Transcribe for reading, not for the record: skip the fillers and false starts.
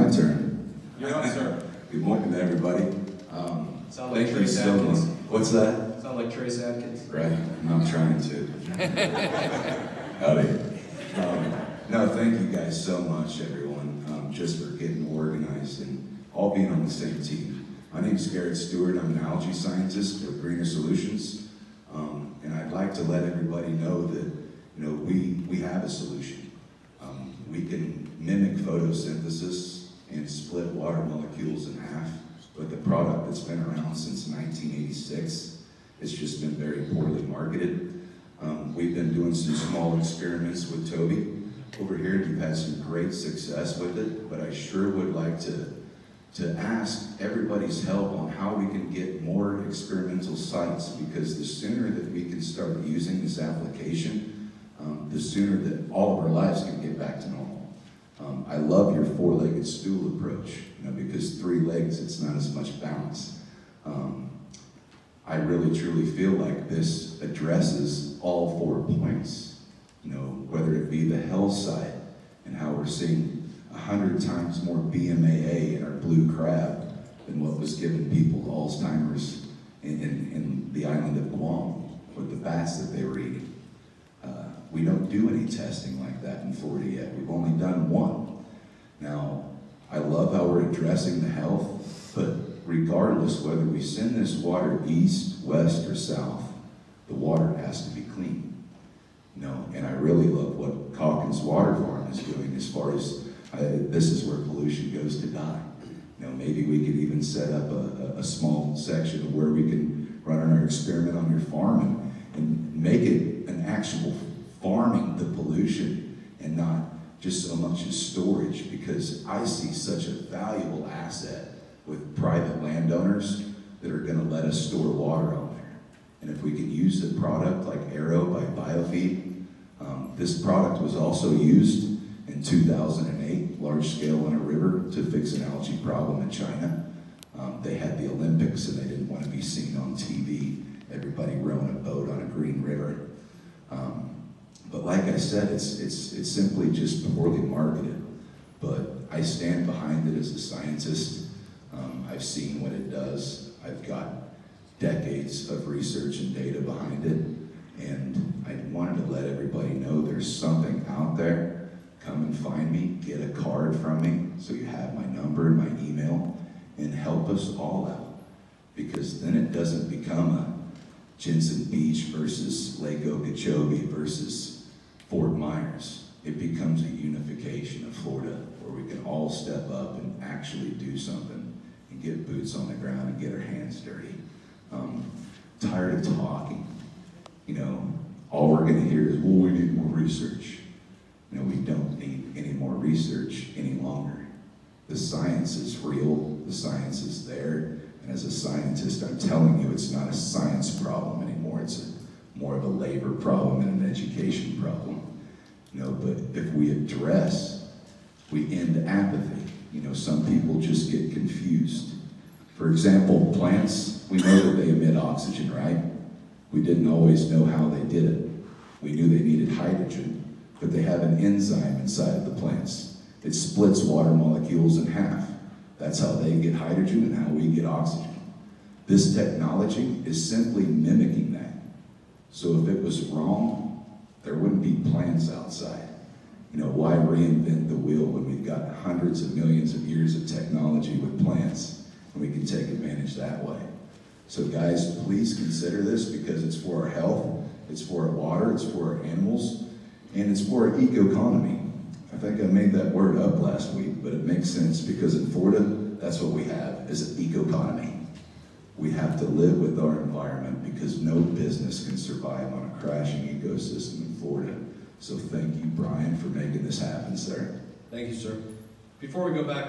my turn. You're up, sir. Good morning, everybody. Sound like Thank you Trace so much. Adkins. What's that? Sound like Trace Adkins. Right, I'm trying to. Howdy. No, thank you guys so much, everyone, just for getting organized and all being on the same team. My name is Garrett Stewart. I'm an algae scientist with Greener Solutions, and I'd like to let everybody know that we have a solution. We can mimic photosynthesis and split water molecules in half with a product that's been around since 1986. It's just been very poorly marketed. We've been doing some small experiments with Toby over here. We've had some great success with it, but I sure would like to ask everybody's help on how we can get more experimental sites, because the sooner that we can start using this application, the sooner that all of our lives can get back to normal. I love your four-legged stool approach, because 3 legs, it's not as much balance. I really truly feel like this addresses all 4 points, whether it be the health side and how we're seeing 100 times more BMAA in our blue crab than what was given people Alzheimer's in the island of Guam with the bats that they were eating. We don't do any testing like that in Florida yet. We've only done 1. Now, I love how we're addressing the health, but regardless whether we send this water east, west, or south, the water has to be clean. And I really love what Calkins Water Farm is doing as far as this is where pollution goes to die. Maybe we could even set up a small section of where we can run our experiment on your farm and make it an actual farming the pollution and not just so much as storage, because I see such a valuable asset with private landowners that are going to let us store water on there. And if we can use a product like Arrow by Biofeed, this product was also used in 2008, large scale in a river, to fix an algae problem in China. They had the Olympics and they didn't want to be seen on TV, everybody rowing a boat on a green river. But like I said, it's simply just poorly marketed. But I stand behind it as a scientist. I've seen what it does. I've got decades of research and data behind it. And I wanted to let everybody know there's something out there. Come and find me, get a card from me, so you have my number and my email, and help us all out. Because then it doesn't become a Jensen Beach versus Lake Okeechobee versus Fort Myers. It becomes a unification of Florida where we can all step up and actually do something and get boots on the ground and get our hands dirty. Tired of talking. All we're going to hear is, well, we need more research. We don't need any more research any longer. The science is real, the science is there, and as a scientist, I'm telling you, it's not a science problem anymore, it's more of a labor problem and an education problem. But if we address, we end apathy. Some people just get confused. For example, plants, we know that they emit oxygen, right? We didn't always know how they did it. We knew they needed hydrogen, but they have an enzyme inside of the plants. It splits water molecules in half. That's how they get hydrogen and how we get oxygen. This technology is simply mimicking that. So if it was wrong, there wouldn't be plants outside. Why reinvent the wheel when we've got hundreds of millions of years of technology with plants and we can take advantage that way? So guys, please consider this, because it's for our health, it's for our water, it's for our animals, and it's for our eco-economy. I think I made that word up last week, but it makes sense because in Florida, that's what we have, is an eco-economy. We have to live with our environment because no business can survive on a crashing ecosystem in Florida. So thank you, Brian, for making this happen, sir. Thank you, sir. Before we go back